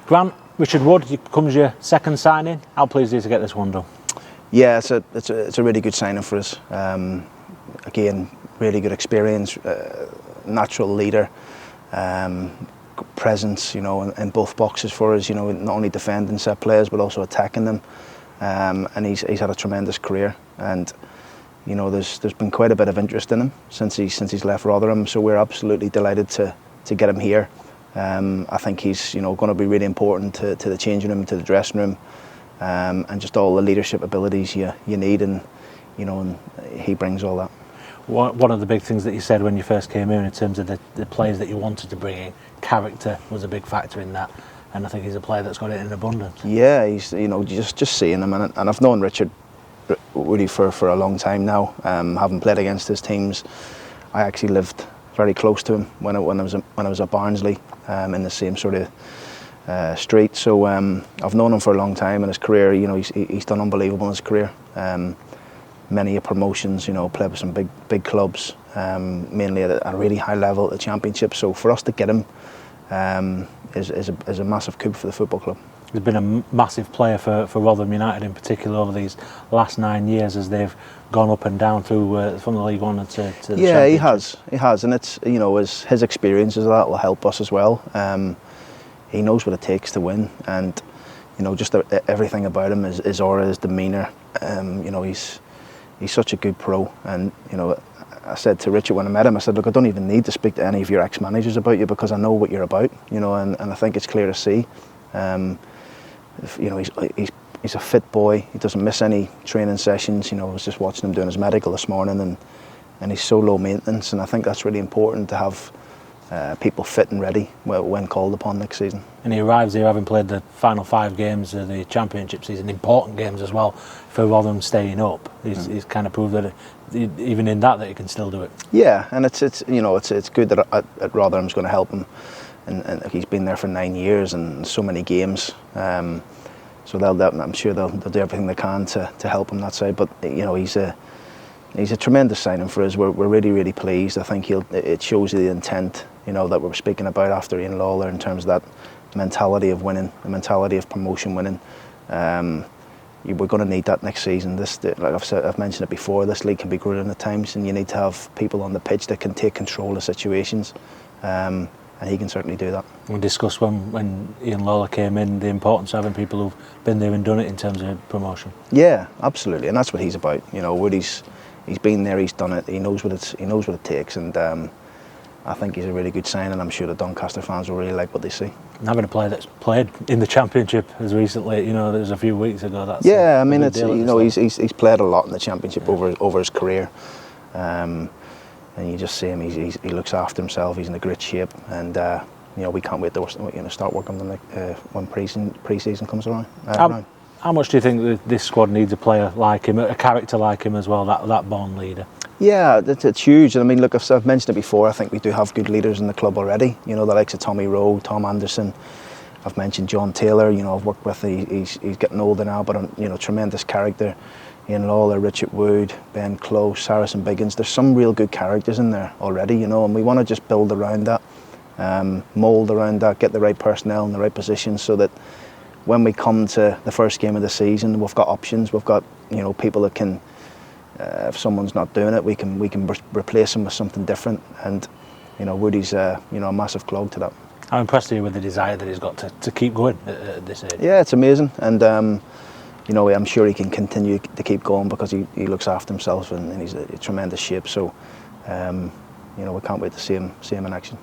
Grant, Richard Wood becomes your second signing. How pleased are you to get this one done? Yeah, it's a really good signing for us. Again, really good experience, natural leader, presence, in both boxes for us. Not only defending set players but also attacking them. And he's had a tremendous career. And there's been quite a bit of interest in him since he's left Rotherham. So we're absolutely delighted to get him here. I think he's going to be really important to the changing room, to the dressing room, and just all the leadership abilities you need, and he brings all that. One of the big things that you said when you first came in terms of the players that you wanted to bring in, character was a big factor in that, and I think he's a player that's got it in abundance. Yeah, he's just seeing him, and I've known Richard Woody for a long time now. Having played against his teams, I actually lived very close to him when I was at Barnsley, in the same sort of street. So I've known him for a long time, and his career, he's done unbelievable in his career. Many promotions, played with some big clubs, mainly at a really high level at the Championship. So for us to get him is a massive coup for the football club. He's been a massive player for Rotherham United in particular over these last 9 years as they've gone up and down through from the League One to the Championship. Yeah, he has, and it's his experiences that will help us as well. He knows what it takes to win, and just everything about him, his aura, his demeanour. He's such a good pro, and I said to Richard when I met him, I said, look, I don't even need to speak to any of your ex-managers about you because I know what you're about, and I think it's clear to see. He's a fit boy. He doesn't miss any training sessions. I was just watching him doing his medical this morning, and he's so low maintenance, and I think that's really important to have people fit and ready when called upon next season. And he arrives here having played the final 5 games of the Championship season, important games as well for Rotherham staying up. He's kind of proved that even in that he can still do it. Yeah, and it's good that at Rotherham's going to help him, and he's been there for 9 years and so many games. So I'm sure they'll do everything they can to help him that side. But he's a tremendous signing for us. We're really, really pleased. I think it shows you the intent that we're speaking about after Ian Lawler, in terms of that mentality of winning, the mentality of promotion winning. We're going to need that next season. Like I've mentioned it before, this league can be grueling at times, and you need to have people on the pitch that can take control of situations. And he can certainly do that. We discussed when Ian Lawler came in the importance of having people who've been there and done it in terms of promotion. Yeah, absolutely, and that's what he's about. Woody's been there, he's done it, he knows what it takes, and I think he's a really good sign, and I'm sure the Doncaster fans will really like what they see. And having a player that's played in the Championship as recently, there was a few weeks ago. That's he's played a lot in the Championship over his career. And you just see him, he looks after himself, he's in a great shape, and we can't wait to start working on him when pre-season comes around. How much do you think that this squad needs a player like him, a character like him as well, that born leader? Yeah, it's huge. I mean, look, I've mentioned it before, I think we do have good leaders in the club already, the likes of Tommy Rowe, Tom Anderson. I've mentioned John Taylor, I've worked with, he's getting older now, but tremendous character. Ian Lawler, Richard Wood, Ben Close, Harrison Biggins. There's some real good characters in there already, and we want to just build around that, mould around that, get the right personnel in the right positions, so that when we come to the first game of the season, we've got options. We've got people that can, if someone's not doing it, we can replace them with something different. And Woody's a massive clog to that. How impressed are you with the desire that he's got to keep going at this age? Yeah, it's amazing, and I'm sure he can continue to keep going because he looks after himself, and he's in tremendous shape. So we can't wait to see him in action.